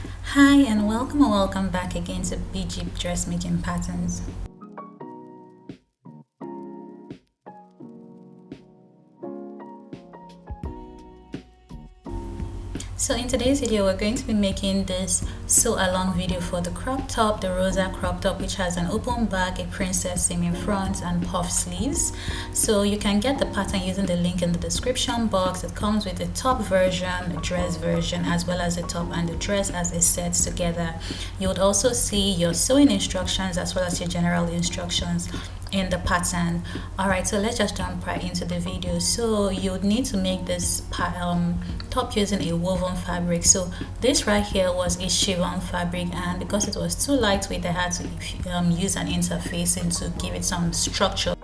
Hi and welcome back again to BG Dressmaking Patterns. So in today's video, we're going to be making this sew along video for the crop top, the Rosa crop top, which has an open back, a princess seam in front, and puff sleeves. So you can get the pattern using the link in the description box. It comes with the top version, the dress version, as well as the top and the dress as a set together. You would also see your sewing instructions as well as your general instructions in the pattern. All right, so let's just jump right into the video. So you would need to make this top using a woven fabric. So this right here was a chiffon fabric, and because it was too lightweight, I had to use an interfacing to give it some structure.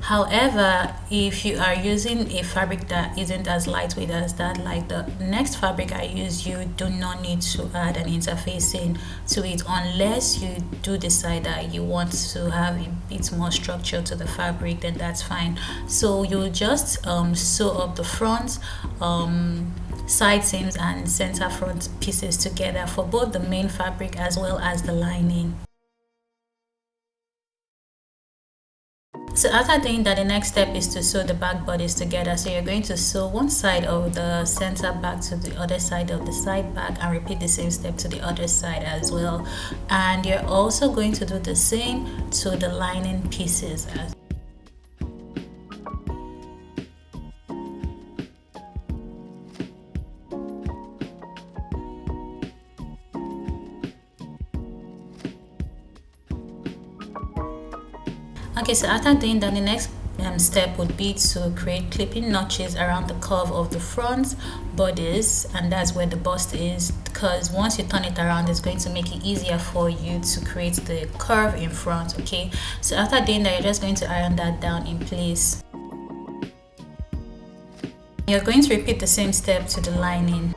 However, if you are using a fabric that isn't as lightweight as that, like the next fabric I use, you do not need to add an interfacing to it unless you do decide that you want to have a bit more structure to the fabric, then that's fine. So you'll just sew up the front, side seams and center front pieces together for both the main fabric as well as the lining. So after doing that, the next step is to sew the back bodies together. So you're going to sew one side of the center back to the other side of the side back and repeat the same step to the other side as well. And you're also going to do the same to the lining pieces as Okay, so after doing that, the next step would be to create clipping notches around the curve of the front bodice, and that's where the bust is, because once you turn it around, it's going to make it easier for you to create the curve in front. Okay, so after doing that, you're just going to iron that down in place. You're going to repeat the same step to the lining.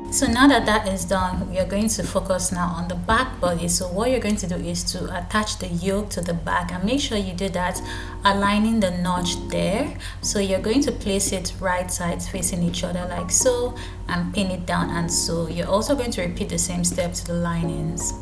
So now that that is done, we are going to focus now on the back body. So what you're going to do is to attach the yoke to the back, and make sure you do that aligning the notch there. So you're going to place it right sides facing each other like so and pin it down, and so you're also going to repeat the same step to the linings.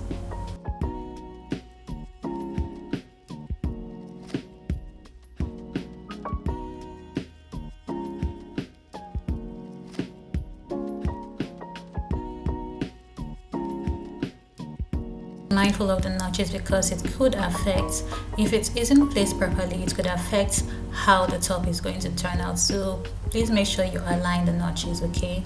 Mindful of the notches because it could affect, if it isn't placed properly, it could affect how the top is going to turn out. So please make sure you align the notches. Okay,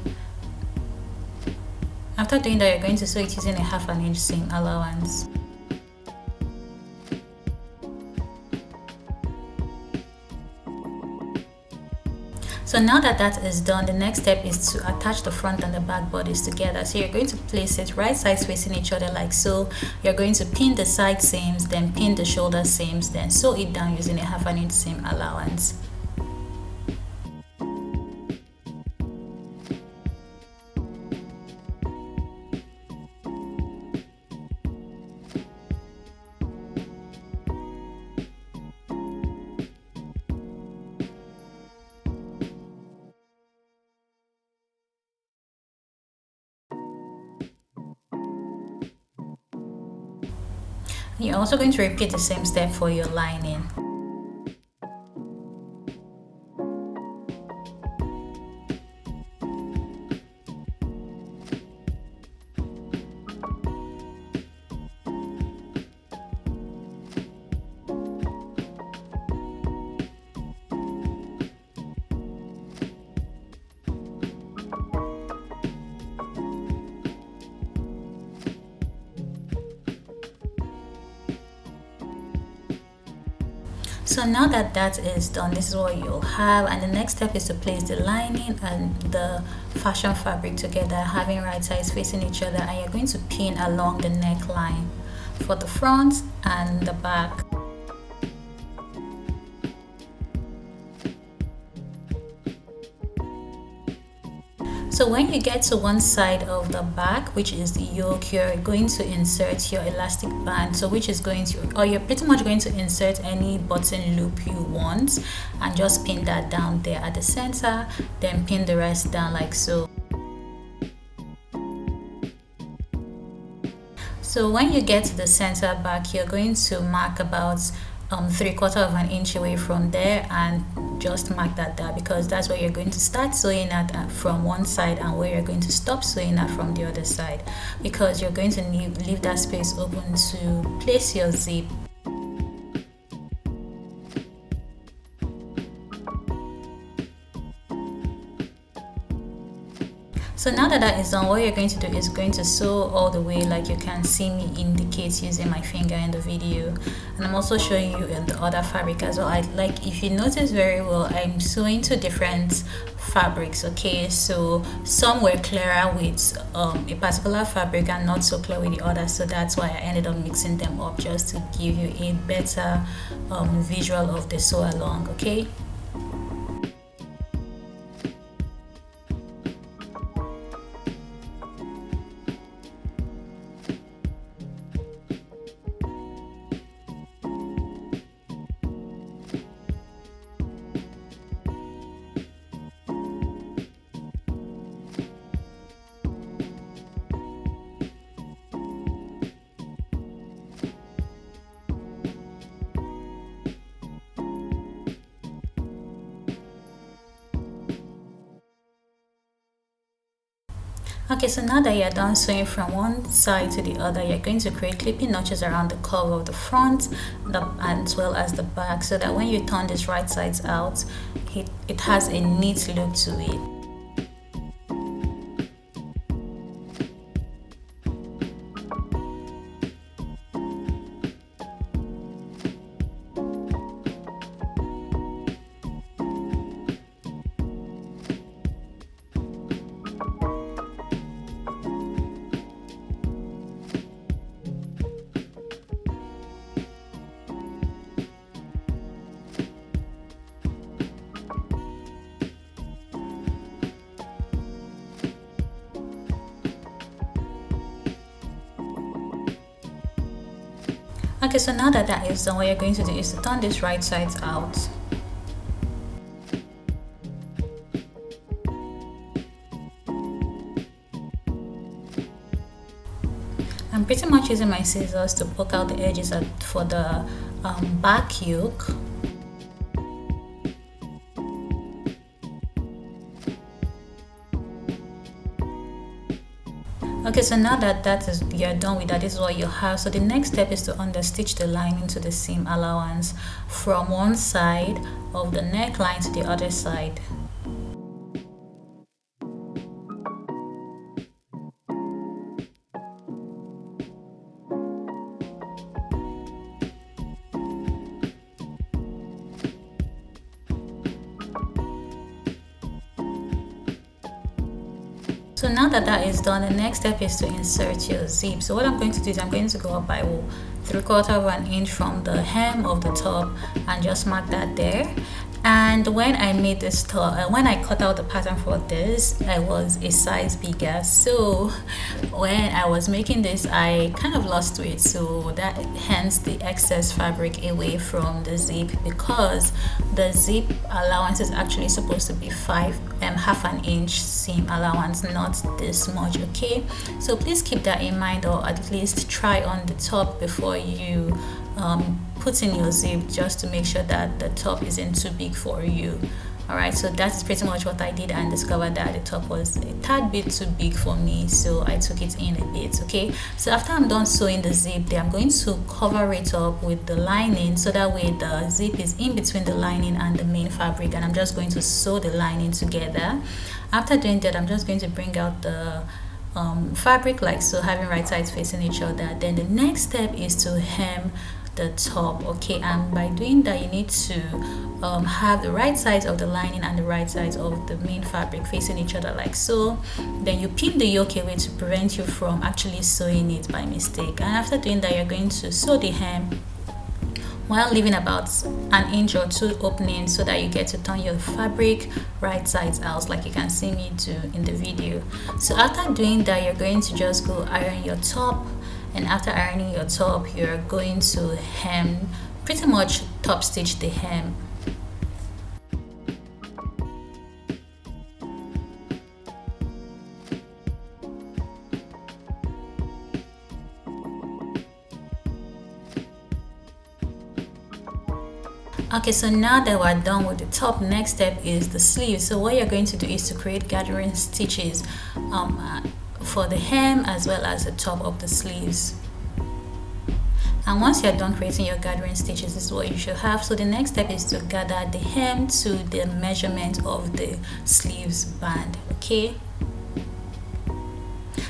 after doing that, you're going to sew it using a 1/2 inch seam allowance. So now that that is done, the next step is to attach the front and the back bodies together. So you're going to place it right sides facing each other like so. You're going to pin the side seams, then pin the shoulder seams, then sew it down using a 1/2 inch seam allowance. You're also going to repeat the same step for your lining. So now that that is done, this is what you'll have, and the next step is to place the lining and the fashion fabric together, having right sides facing each other, and you're going to pin along the neckline for the front and the back. So when you get to one side of the back, which is the yoke, you're going to insert your elastic band, so which is going to, or you're pretty much going to insert any button loop you want, and just pin that down there at the center, then pin the rest down like so. So when you get to the center back, you're going to mark about 3/4 of an inch away from there, and just mark that there, because that's where you're going to start sewing at from one side, and where you're going to stop sewing at from the other side, because you're going to leave that space open to place your zip. So now that that is done, what you're going to do is going to sew all the way, like you can see me indicate using my finger in the video, and I'm also showing you in the other fabric as well. Like if you notice very well, I'm sewing two different fabrics, okay? So some were clearer with a particular fabric and not so clear with the other, so that's why I ended up mixing them up, just to give you a better visual of the sew along, okay? Okay, so now that you're done sewing from one side to the other, you're going to create clipping notches around the curve of the front as well as the back, so that when you turn these right sides out, it has a neat look to it. Okay, so now that that is done, what you're going to do is to turn these right sides out. I'm pretty much using my scissors to poke out the edges for the back yoke. Okay, so now that you're done with that, this is what you have. So the next step is to understitch the lining to the seam allowance from one side of the neckline to the other side. So now that that is done, the next step is to insert your zip. So what I'm going to do is I'm going to go up by 3/4 of an inch from the hem of the top and just mark that there. And when I made this top, when I cut out the pattern for this, I was a size bigger, so when I was making this I kind of lost weight, so that hence the excess fabric away from the zip, because the zip allowance is actually supposed to be half an inch seam allowance, not this much, okay? So please keep that in mind, or at least try on the top before you put in your zip, just to make sure that the top isn't too big for you. Alright, so that's pretty much what I did, and discovered that the top was a tad bit too big for me, so I took it in a bit, okay? So after I'm done sewing the zip there, I'm going to cover it up with the lining, so that way the zip is in between the lining and the main fabric, and I'm just going to sew the lining together. After doing that, I'm just going to bring out the fabric like so, having right sides facing each other. Then the next step is to hem the top, okay? And by doing that, you need to have the right sides of the lining and the right sides of the main fabric facing each other like so. Then you pin the yoke away to prevent you from actually sewing it by mistake. And after doing that, you're going to sew the hem while leaving about an inch or two opening so that you get to turn your fabric right sides out, like you can see me do in the video. So after doing that, you're going to just go iron your top, and after ironing your top, you're going to hem, pretty much top stitch the hem. Okay, so now that we're done with the top, next step is the sleeve. So what you're going to do is to create gathering stitches for the hem as well as the top of the sleeves. And once you're done creating your gathering stitches, this is what you should have. So the next step is to gather the hem to the measurement of the sleeves band. Okay,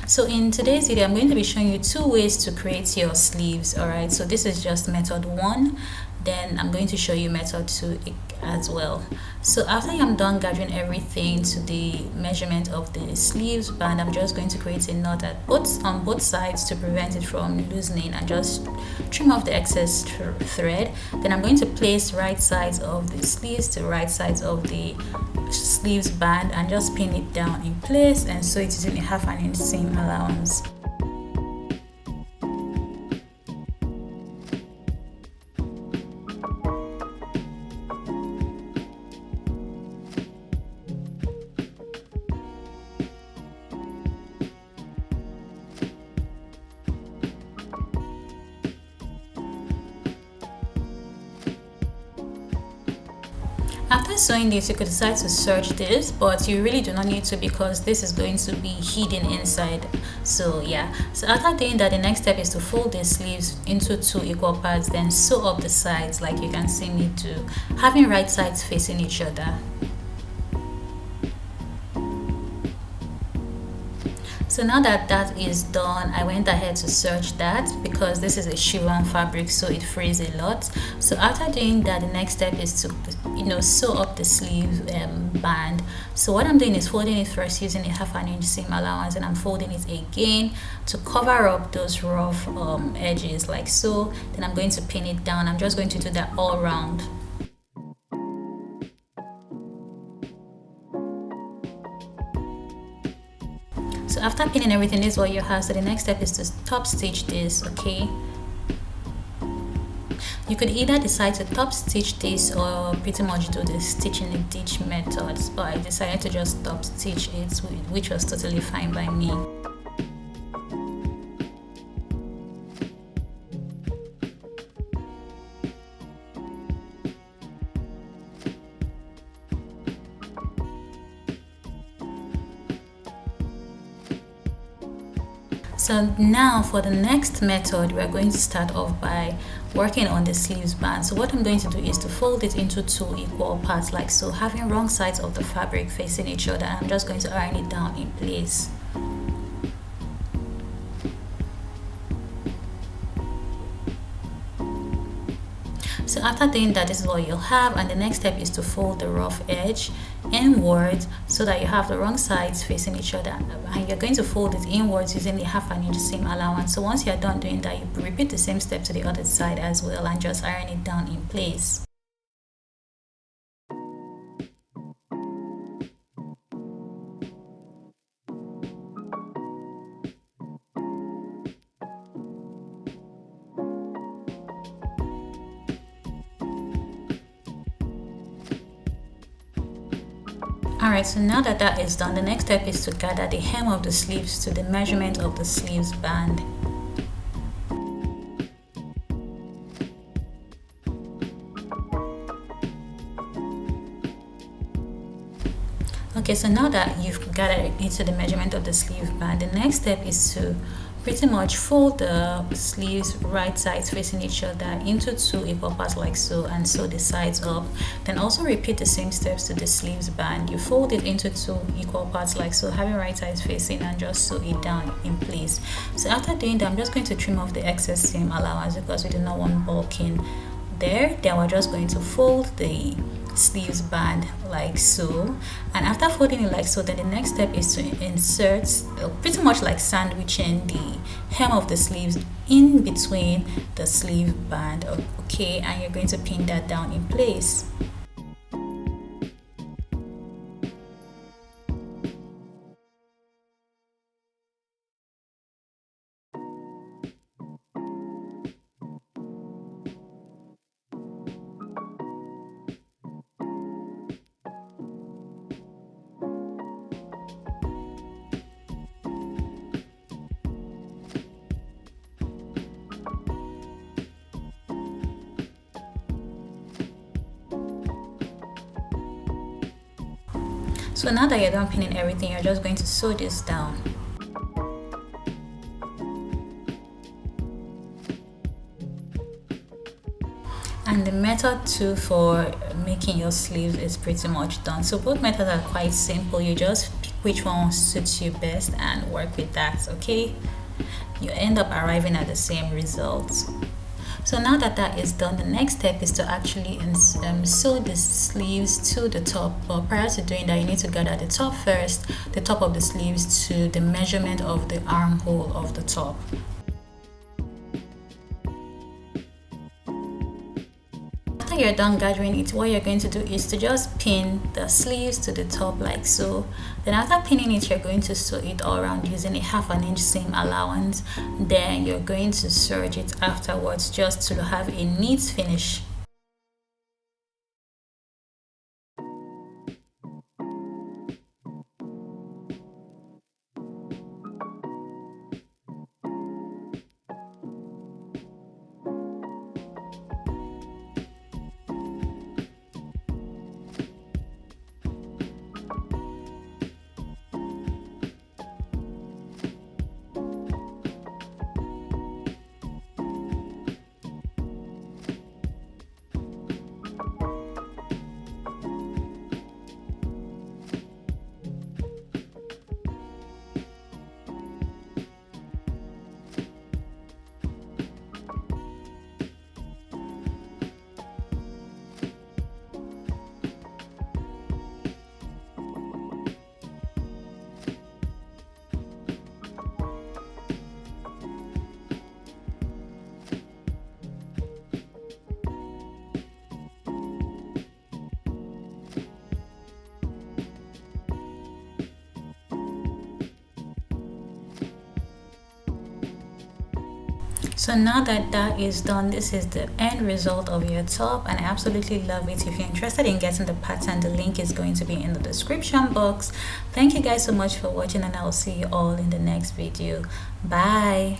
so in today's video, I'm going to be showing you 2 ways to create your sleeves. All right, so this is just method 1. Then I'm going to show you method 2 as well. So after I'm done gathering everything to the measurement of the sleeves band, I'm just going to create a knot on both sides to prevent it from loosening, and just trim off the excess thread. Then I'm going to place right sides of the sleeves to right sides of the sleeves band and just pin it down in place, and sew it using a 1/2 inch seam allowance. After sewing this, you could decide to serge this, but you really do not need to, because this is going to be hidden inside. So yeah, so after doing that, the next step is to fold the sleeves into 2 equal parts, then sew up the sides like you can see me do, having right sides facing each other. So now that that is done, I went ahead to serge that because this is a chiffon fabric, so it frees a lot. So after doing that, the next step is to sew up the sleeve band. So what I'm doing is folding it first using a 1/2 inch seam allowance, and I'm folding it again to cover up those rough edges like so. Then I'm going to pin it down. I'm just going to do that all around. So after pinning everything, this is what you have. So the next step is to top stitch this. Okay, you could either decide to top stitch this or pretty much do the stitch in a ditch method, but I decided to just top stitch it, which was totally fine by me. So now for the next method, we're going to start off by working on the sleeves band. So what I'm going to do is to fold it into 2 equal parts like so, having wrong sides of the fabric facing each other. I'm just going to iron it down in place. So after doing that, this is what you'll have, and the next step is to fold the rough edge inwards so that you have the wrong sides facing each other, and you're going to fold it inwards using the 1/2 inch seam allowance. So once you're done doing that, you repeat the same step to the other side as well and just iron it down in place. Alright, so now that that is done, the next step is to gather the hem of the sleeves to the measurement of the sleeves band. Okay, so now that you've gathered it to the measurement of the sleeve band, the next step is to pretty much fold the sleeves right sides facing each other into 2 equal parts like so, and sew the sides up. Then also repeat the same steps to the sleeves band. You fold it into 2 equal parts like so, having right sides facing, and just sew it down in place. So after doing that, I'm just going to trim off the excess seam allowance because we do not want bulking there. Then we're just going to fold the sleeves band like so. And after folding it like so, then the next step is to insert pretty much like sandwiching the hem of the sleeves in between the sleeve band. Okay, and you're going to pin that down in place. So now that you're done pinning everything, you're just going to sew this down. And the method too for making your sleeves is pretty much done. So both methods are quite simple. You just pick which one suits you best and work with that, okay? You end up arriving at the same results. So now that that is done, the next step is to actually sew the sleeves to the top. But prior to doing that, you need to gather the top first, the top of the sleeves to the measurement of the armhole of the top. After you're done gathering it, what you're going to do is to just pin the sleeves to the top like so. Then after pinning it, you're going to sew it all around using a 1/2 inch seam allowance. Then you're going to serge it afterwards just to have a neat finish. So now that that is done, this is the end result of your top, and I absolutely love it. If you're interested in getting the pattern, the link is going to be in the description box. Thank you guys so much for watching, and I will see you all in the next video. Bye.